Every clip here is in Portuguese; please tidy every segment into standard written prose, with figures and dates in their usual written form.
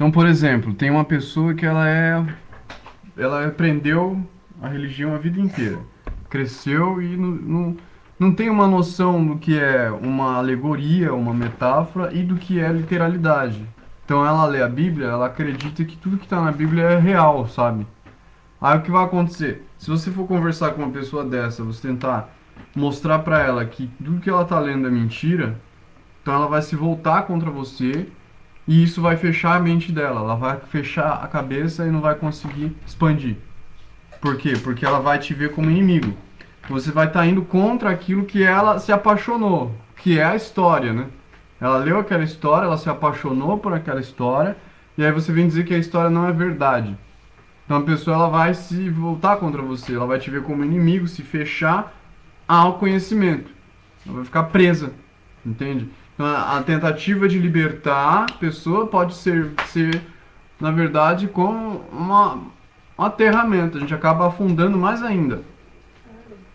Então, por exemplo, tem uma pessoa que ela aprendeu a religião a vida inteira. Cresceu e não tem uma noção do que é uma alegoria, uma metáfora e do que é literalidade. Então ela lê a Bíblia, ela acredita que tudo que está na Bíblia é real, sabe? Aí o que vai acontecer? Se você for conversar com uma pessoa dessa, você tentar mostrar para ela que tudo que ela está lendo é mentira, então ela vai se voltar contra você e isso vai fechar a mente dela. Ela vai fechar a cabeça e não vai conseguir expandir. Por quê? Porque ela vai te ver como inimigo. Você vai estar indo contra aquilo que ela se apaixonou, que é a história, né? Ela leu aquela história, ela se apaixonou por aquela história, e aí você vem dizer que a história não é verdade. Então a pessoa ela vai se voltar contra você, ela vai te ver como inimigo, se fechar ao conhecimento. Ela vai ficar presa, entende? Então a tentativa de libertar a pessoa pode ser na verdade, como uma aterramento. A gente acaba afundando mais ainda.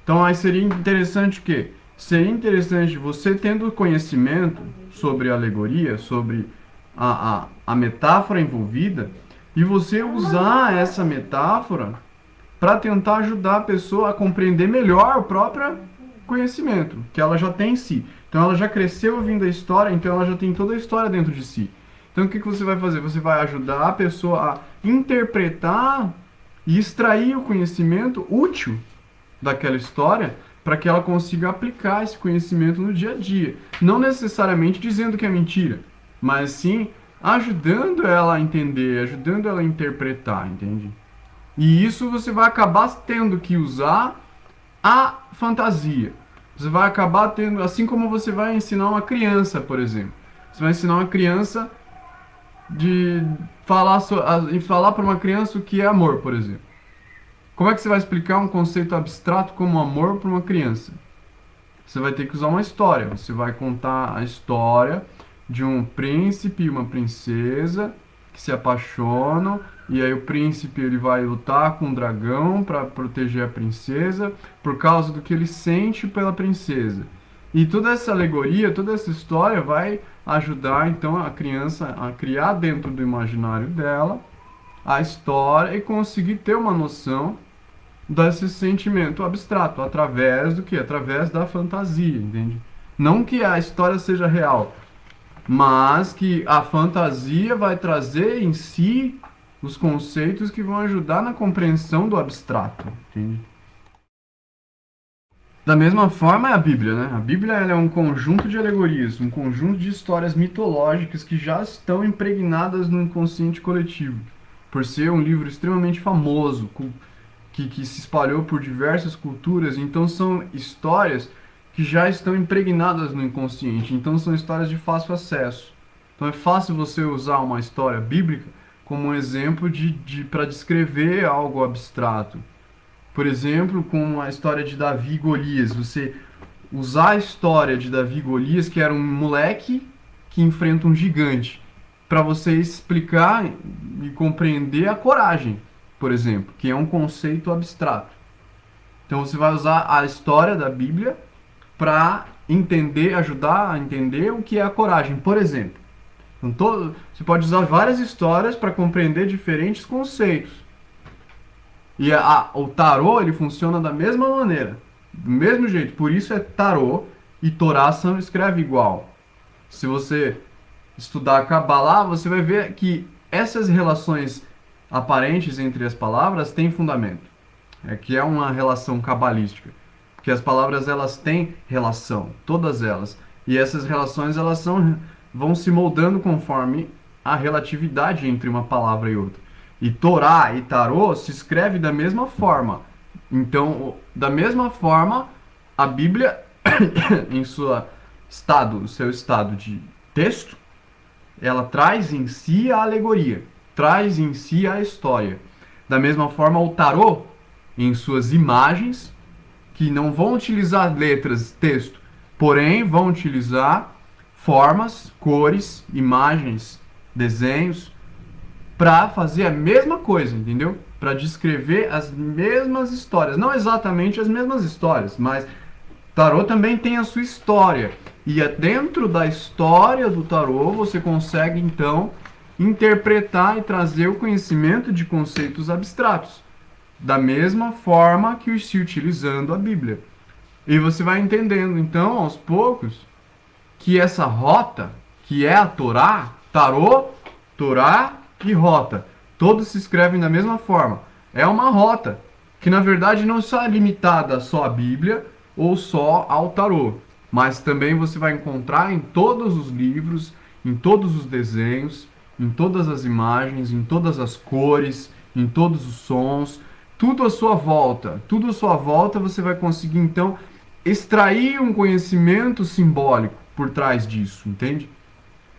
Então aí seria interessante o quê? Seria interessante você tendo conhecimento sobre a alegoria, sobre a metáfora envolvida, e você usar essa metáfora para tentar ajudar a pessoa a compreender melhor o próprio conhecimento que ela já tem em si. Então ela já cresceu ouvindo a história, então ela já tem toda a história dentro de si. Então o que você vai fazer? Você vai ajudar a pessoa a interpretar e extrair o conhecimento útil daquela história para que ela consiga aplicar esse conhecimento no dia a dia. Não necessariamente dizendo que é mentira, mas sim ajudando ela a entender, ajudando ela a interpretar, entende? E isso você vai acabar tendo que usar a fantasia. Você vai acabar tendo, assim como você vai ensinar uma criança, por exemplo. Você vai ensinar uma criança de falar para uma criança o que é amor, por exemplo. Como é que você vai explicar um conceito abstrato como amor para uma criança? Você vai ter que usar uma história. Você vai contar a história de um príncipe e uma princesa que se apaixonam e aí o príncipe ele vai lutar com um dragão para proteger a princesa por causa do que ele sente pela princesa. E toda essa alegoria, toda essa história vai ajudar então a criança a criar dentro do imaginário dela a história e conseguir ter uma noção desse sentimento abstrato, através do que? Através da fantasia, entende? Não que a história seja real, mas que a fantasia vai trazer em si os conceitos que vão ajudar na compreensão do abstrato, entende? Da mesma forma é a Bíblia, né? A Bíblia ela é um conjunto de alegorias, um conjunto de histórias mitológicas que já estão impregnadas no inconsciente coletivo, por ser um livro extremamente famoso, que se espalhou por diversas culturas, então são histórias que já estão impregnadas no inconsciente, então são histórias de fácil acesso. Então é fácil você usar uma história bíblica como um exemplo para descrever algo abstrato. Por exemplo, com a história de Davi e Golias, você usar a história de Davi e Golias, que era um moleque que enfrenta um gigante, para você explicar e compreender a coragem, por exemplo, que é um conceito abstrato. Então você vai usar a história da Bíblia para entender, ajudar a entender o que é a coragem, por exemplo. Então, você pode usar várias histórias para compreender diferentes conceitos. E o tarô ele funciona da mesma maneira, do mesmo jeito. Por isso é tarô e Torá são escreve igual. Se você estudar Kabbalah, você vai ver que essas relações aparentes entre as palavras têm fundamento. É que é uma relação cabalística. Porque as palavras elas têm relação, todas elas. E essas relações vão se moldando conforme a relatividade entre uma palavra e outra. E Torá e Tarô se escreve da mesma forma. Então, da mesma forma, a Bíblia, em seu estado de texto, ela traz em si a alegoria, traz em si a história. Da mesma forma, o tarô, em suas imagens, que não vão utilizar letras, texto, porém vão utilizar formas, cores, imagens, desenhos, para fazer a mesma coisa, entendeu? Para descrever as mesmas histórias. Não exatamente as mesmas histórias, mas tarô também tem a sua história. E é dentro da história do tarô você consegue, então, interpretar e trazer o conhecimento de conceitos abstratos, da mesma forma que se utilizando a Bíblia. E você vai entendendo, então, aos poucos, que essa rota, que é a Torá, Tarô, Torá e rota, todos se escrevem da mesma forma. É uma rota, que na verdade não está limitada só à Bíblia ou só ao Tarô, mas também você vai encontrar em todos os livros, em todos os desenhos, em todas as imagens, em todas as cores, em todos os sons, tudo à sua volta você vai conseguir então extrair um conhecimento simbólico por trás disso, entende?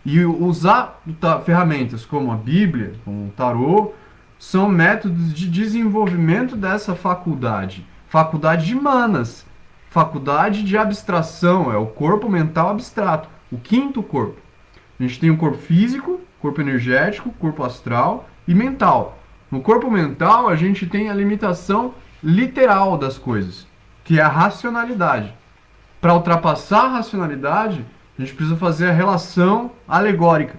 E usar ferramentas como a Bíblia, como o tarô, são métodos de desenvolvimento dessa faculdade. Faculdade de manas, faculdade de abstração, é o corpo mental abstrato, o quinto corpo. A gente tem o corpo físico, corpo energético, corpo astral e mental. No corpo mental, a gente tem a limitação literal das coisas, que é a racionalidade. Para ultrapassar a racionalidade, a gente precisa fazer a relação alegórica,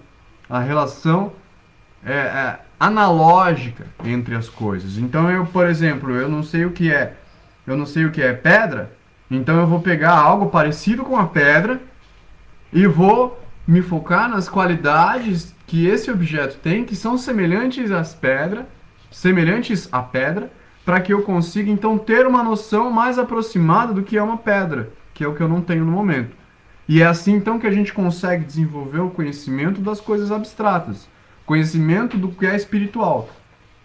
a relação analógica entre as coisas. Então eu, por exemplo, eu não sei o que é pedra, então eu vou pegar algo parecido com a pedra e vou me focar nas qualidades que esse objeto tem, que são semelhantes à pedra, para que eu consiga então ter uma noção mais aproximada do que é uma pedra, que é o que eu não tenho no momento. E é assim então que a gente consegue desenvolver o conhecimento das coisas abstratas, conhecimento do que é espiritual,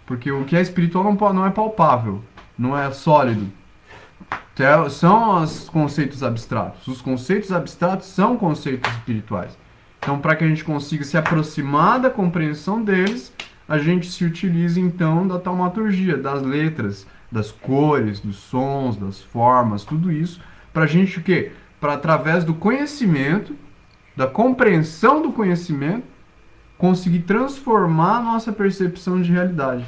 porque o que é espiritual não é palpável, não é sólido. São os conceitos abstratos. Os conceitos abstratos são conceitos espirituais. Então, para que a gente consiga se aproximar da compreensão deles, a gente se utiliza então da taumaturgia, das letras, das cores, dos sons, das formas, tudo isso, para a gente o quê? Para através do conhecimento, da compreensão do conhecimento, conseguir transformar a nossa percepção de realidade.